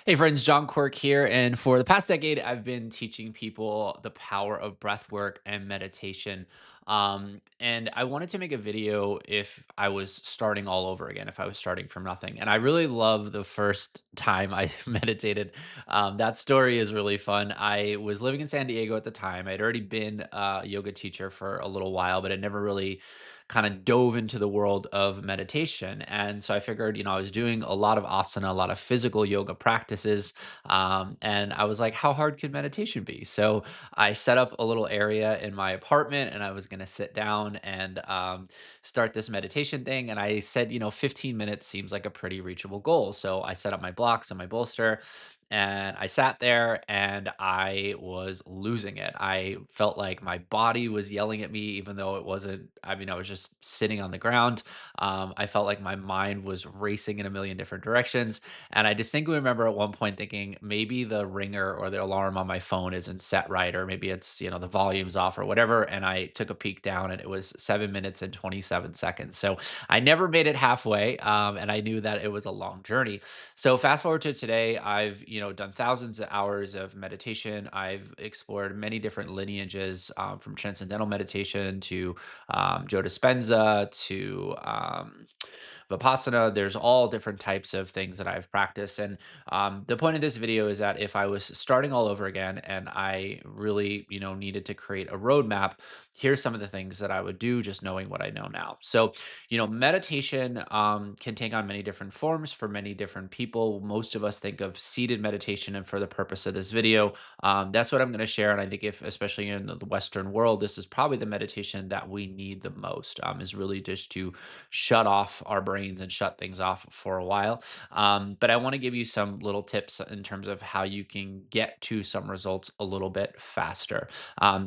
Hey friends, John Quirk here, and for the past decade, I've been teaching people the power of breath work and meditation. And I wanted to make a video if I was starting all over again, if I was starting from nothing. And I really love the first time I meditated. That story is really fun. I was living in San Diego at the time. I'd already been a yoga teacher for a little while, but I never really kind of dove into the world of meditation. And so I figured, I was doing a lot of asana, a lot of physical yoga practices. And I was like, how hard could meditation be? So I set up a little area in my apartment and I was going to sit down and start this meditation thing. And I said, 15 minutes seems like a pretty reachable goal. So I set up my blocks and my bolster and I sat there and I was losing it. I felt like my body was yelling at me, even though it wasn't. I mean, I was just sitting on the ground. I felt like my mind was racing in a million different directions. And I distinctly remember at one point thinking maybe the ringer or the alarm on my phone isn't set right, or maybe it's, the volume's off or whatever. And I took a peek down and it was 7 minutes and 27 seconds. So I never made it halfway. And I knew that it was a long journey. So fast forward to today, I've done thousands of hours of meditation. I've explored many different lineages, from transcendental meditation to Joe Dispenza to Vipassana. There's all different types of things that I've practiced. And the point of this video is that if I was starting all over again and I really, needed to create a roadmap, here's some of the things that I would do just knowing what I know now. So, meditation can take on many different forms for many different people. Most of us think of seated meditation. And for the purpose of this video, that's what I'm going to share. And I think if, especially in the Western world, this is probably the meditation that we need the most, is really just to shut off our brains and shut things off for a while. But I want to give you some little tips in terms of how you can get to some results a little bit faster.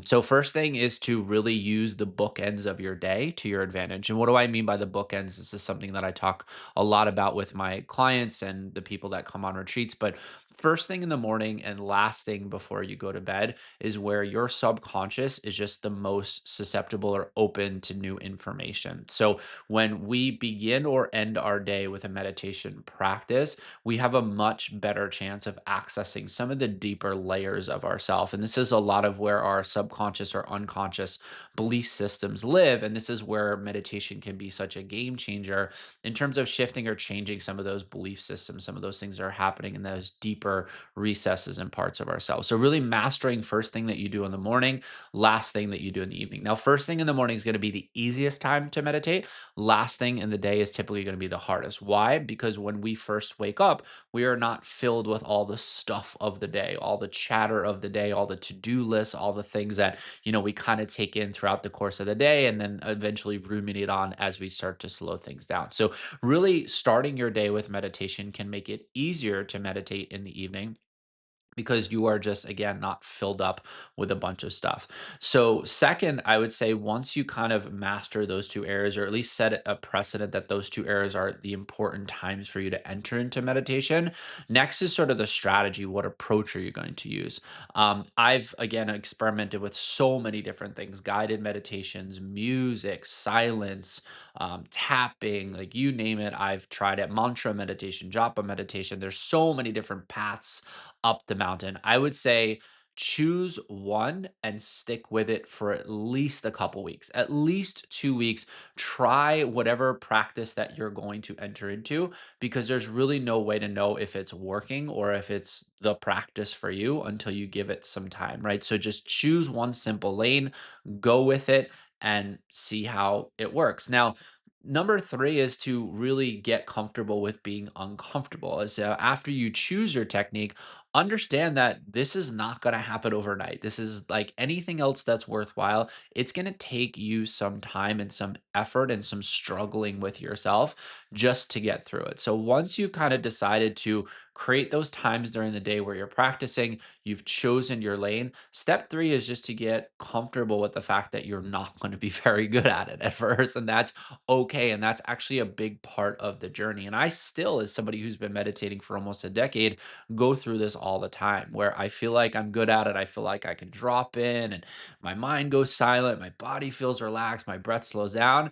So, first thing is to really use the bookends of your day to your advantage. And what do I mean by the bookends? This is something that I talk a lot about with my clients and the people that come on retreats. But first thing in the morning and last thing before you go to bed is where your subconscious is just the most susceptible or open to new information. So, when we begin or end our day with a meditation practice, we have a much better chance of accessing some of the deeper layers of ourself. And this is a lot of where our subconscious or unconscious belief systems live. And this is where meditation can be such a game changer in terms of shifting or changing some of those belief systems. Some of those things that are happening in those deeper recesses and parts of ourselves. So, really mastering first thing that you do in the morning, last thing that you do in the evening. Now, first thing in the morning is going to be the easiest time to meditate. Last thing in the day is typically going to be the hardest. Why? Because when we first wake up, we are not filled with all the stuff of the day, all the chatter of the day, all the to-do lists, all the things that, we kind of take in throughout the course of the day and then eventually ruminate on as we start to slow things down. So, really starting your day with meditation can make it easier to meditate in the evening because you are just again not filled up with a bunch of stuff. So second, I would say once you kind of master those two areas or at least set a precedent that those two areas are the important times for you to enter into meditation, next is sort of the strategy. What approach are you going to use? I've again experimented with so many different things: guided meditations, music, silence, tapping, like you name it. I've tried it. Mantra meditation, japa meditation. There's so many different paths up the mountain. I would say choose one and stick with it for at least a couple weeks, at least 2 weeks. Try whatever practice that you're going to enter into because there's really no way to know if it's working or if it's the practice for you until you give it some time, right? So just choose one simple lane, go with it, and see how it works. Now, number three is to really get comfortable with being uncomfortable. So after you choose your technique, understand that this is not going to happen overnight. This is like anything else that's worthwhile. It's going to take you some time and some effort and some struggling with yourself just to get through it. So once you've kind of decided to create those times during the day where you're practicing, you've chosen your lane. Step three is just to get comfortable with the fact that you're not going to be very good at it at first. And that's okay. And that's actually a big part of the journey. And I still, as somebody who's been meditating for almost a decade, go through this all the time where I feel like I'm good at it. I feel like I can drop in and my mind goes silent, my body feels relaxed, my breath slows down.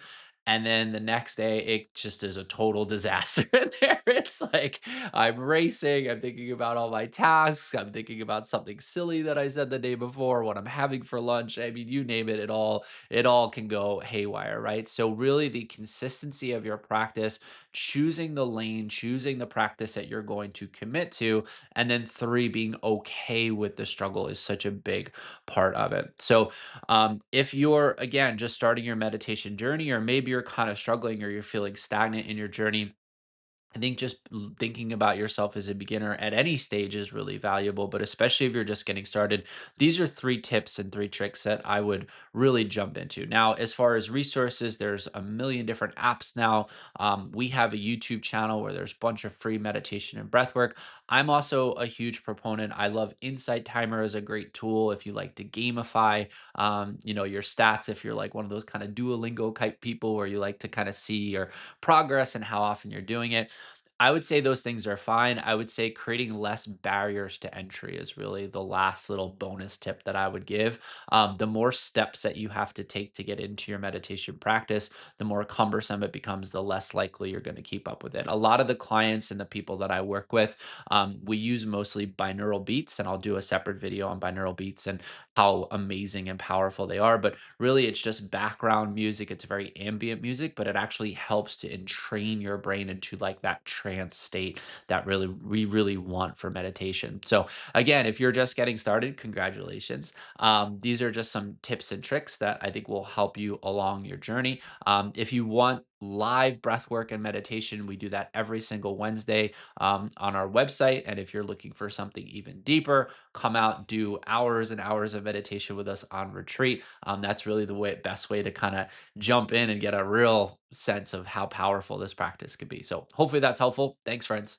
And then the next day, it just is a total disaster in there. It's like I'm racing, I'm thinking about all my tasks, I'm thinking about something silly that I said the day before, what I'm having for lunch. I mean, you name it, it all can go haywire, right? So really the consistency of your practice, choosing the lane, choosing the practice that you're going to commit to, and then three, being okay with the struggle is such a big part of it. So if you're, again, just starting your meditation journey, or maybe you're kind of struggling or you're feeling stagnant in your journey, I think just thinking about yourself as a beginner at any stage is really valuable, but especially if you're just getting started. These are three tips and three tricks that I would really jump into. Now, as far as resources, there's a million different apps now. We have a YouTube channel where there's a bunch of free meditation and breath work. I'm also a huge proponent. I love Insight Timer as a great tool if you like to gamify, your stats. If you're like one of those kind of Duolingo type people where you like to kind of see your progress and how often you're doing it, I would say those things are fine. I would say creating less barriers to entry is really the last little bonus tip that I would give. The more steps that you have to take to get into your meditation practice, the more cumbersome it becomes, the less likely you're going to keep up with it. A lot of the clients and the people that I work with, we use mostly binaural beats, and I'll do a separate video on binaural beats and how amazing and powerful they are. But really, it's just background music. It's very ambient music, but it actually helps to entrain your brain into like that trance state that really we really want for meditation. So again, if you're just getting started, congratulations. These are just some tips and tricks that I think will help you along your journey. If you want live breath work and meditation, we do that every single Wednesday on our website. And if you're looking for something even deeper, come out, do hours and hours of meditation with us on retreat. That's really the best way to kind of jump in and get a real sense of how powerful this practice could be. So hopefully that's helpful. Thanks, friends.